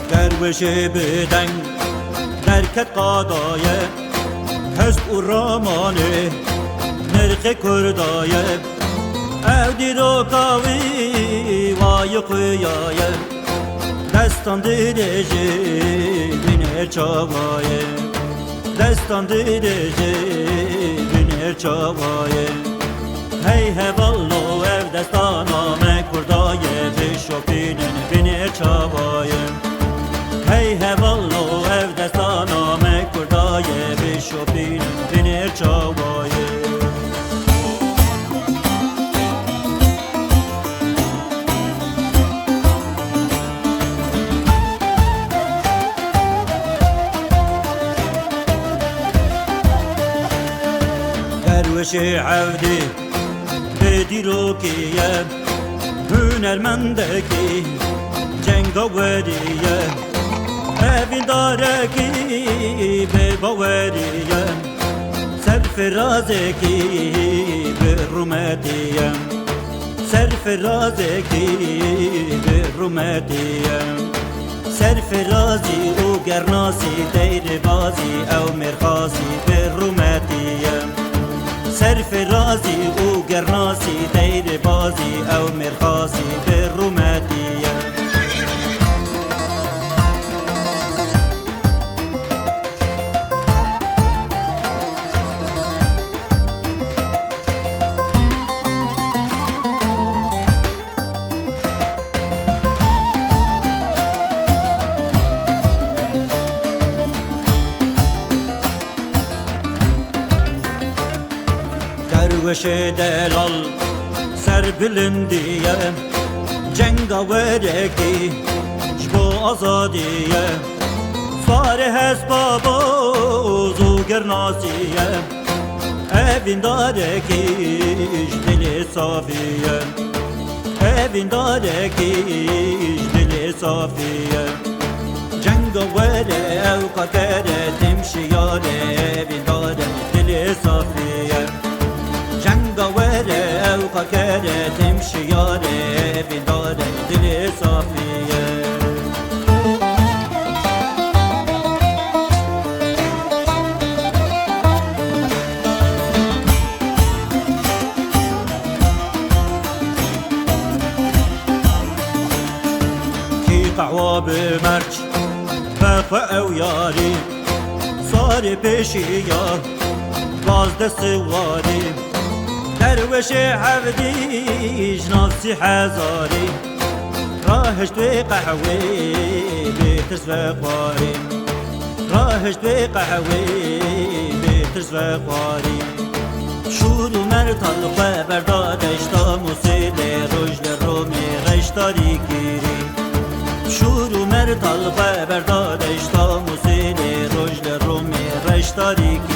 درویش بدن درکت قادایه حزب و رامانه نرخ کردایه او دیرو کاوی وای قیایه دستان دیرجی بینر چاوایه دستان دیرجی بینر چاوایه هی هوالو او دستان آمه کردایه بشوپینن بینر چاوایه هی هوالو او دستان آمه کردایه بشوپینن بینر چاوایه درویش عودی بدیروکیه هنرمندکی جنگاوریه evin dareki be bavariye serferazeki be rumetiye serferazeki be rumetiye serferazi u gernasi deyrebazi ev merkhasi be rumetiye serferazi u gernasi deyrebazi ev merkhasi be rumetiye درویش دلال سر بلندیه جنگاورکی جبو آزادیه سوار حسبابو زوگرناسیه evin dareki dili safiye evin dareki dili safiye cengavere ev kakere timşiyare evin dareki dili safiye cengavere ev kakere timşiyare evin dareki dili safiye قهوه بمرج بقى او یاری صار پیشی یار باز دست واری درویش عبدی جنافسی هزاری راهش توی قهوه بیترس و قواری راهش توی قهوه بیترس و قواری شور و مرتال بردادش تا موسیقی رجل رومی غشتاری گیری شور و مرتال بردادش تا موسیقی رجل رومی غشتاری گیری